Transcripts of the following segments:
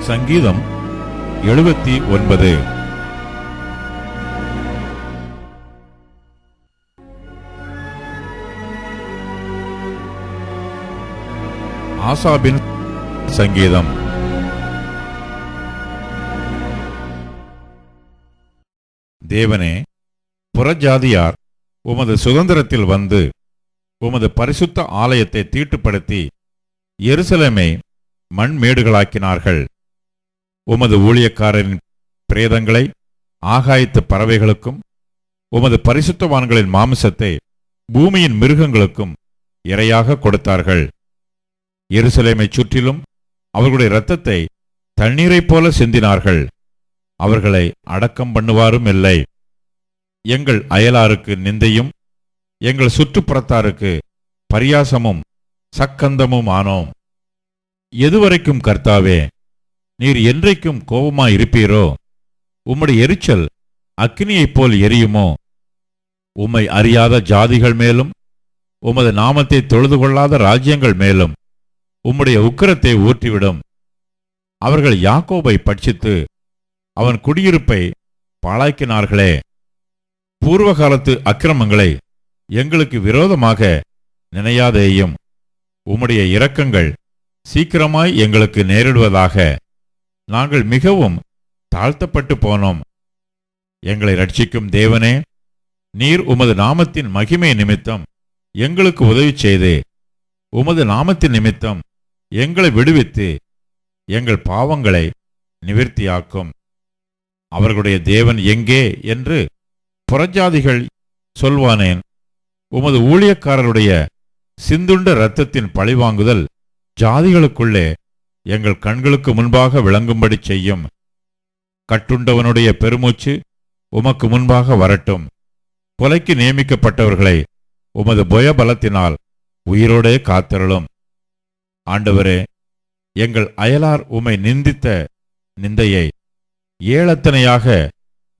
சங்கீதம் 79. ஆசாபின் சங்கீதம். தேவனே, புறஜாதியார் உமது சுதந்திரத்தில் வந்து உமது பரிசுத்த ஆலயத்தை தீட்டுப்படுத்தி எருசலேமை மண்மேடுகளாக்கினார்கள். உமது ஊழியக்காரரின் பிரேதங்களை ஆகாயத்து பறவைகளுக்கும் உமது பரிசுத்தவான்களின் மாமிசத்தை பூமியின் மிருகங்களுக்கும் இரையாக கொடுத்தார்கள். எருசலேமைச் சுற்றிலும் அவர்களுடைய இரத்தத்தை தண்ணீரைப் போல சிந்தினார்கள். அவர்களை அடக்கம் பண்ணுவாரும் இல்லை. எங்கள் அயலாருக்கு நிந்தையும் எங்கள் சுற்றுப்புறத்தாருக்கு பரியாசமும் சக்கந்தமும் ஆனோம். எதுவரைக்கும் கர்த்தாவே, நீர் என்றைக்கும் கோபமாயிருப்பீரோ? உம்முடைய எரிச்சல் அக்கினியைப் போல் எரியுமோ? உம்மை அறியாத ஜாதிகள் மேலும் உமது நாமத்தை தொழுது கொள்ளாத ராஜ்யங்கள் மேலும் உம்முடைய உக்கிரத்தை ஊற்றிவிடும். அவர்கள் யாக்கோபை பட்சித்து அவன் குடியிருப்பை பாழாக்கினார்களே. பூர்வகாலத்து அக்கிரமங்களை எங்களுக்கு விரோதமாக நினையாதேயும். உம்முடைய இரக்கங்கள் சீக்கிரமாய் எங்களுக்கு நேரிடுவதாக. நாங்கள் மிகவும் தாழ்த்தப்பட்டு போனோம். எங்களை ரட்சிக்கும் தேவனே, நீர் உமது நாமத்தின் மகிமை நிமித்தம் எங்களுக்கு உதவி செய்து உமது நாமத்தின் நிமித்தம் எங்களை விடுவித்து எங்கள் பாவங்களை நிவிர்த்தியாக்கும். அவர்களுடைய தேவன் எங்கே என்று புறஜாதிகள் சொல்வானேன்? உமது ஊழியக்காரருடைய சிந்துண்ட இரத்தத்தின் பழிவாங்குதல் ஜாதிகளுக்குள்ளே எங்கள் கண்களுக்கு முன்பாக விளங்கும்படி செய்யும். கட்டுண்டவனுடைய பெருமூச்சு உமக்கு முன்பாக வரட்டும். கொலைக்கு நியமிக்கப்பட்டவர்களை உமது புயபலத்தினால் உயிரோடே காத்திரளும். ஆண்டவரே, எங்கள் அயலார் உம்மை நிந்தித்த நிந்தையை ஏளத்தனையாக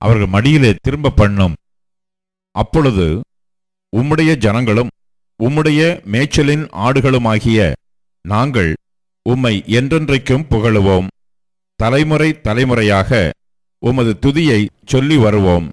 அவர்கள் மடியிலே திரும்ப பண்ணும். அப்பொழுது உம்முடைய ஜனங்களும் உம்முடைய மேய்ச்சலின் ஆடுகளுமாகிய நாங்கள் உம்மை என்றென்றைக்கும் புகழுவோம். தலைமுறை தலைமுறையாக உமது துதியை சொல்லி வருவோம்.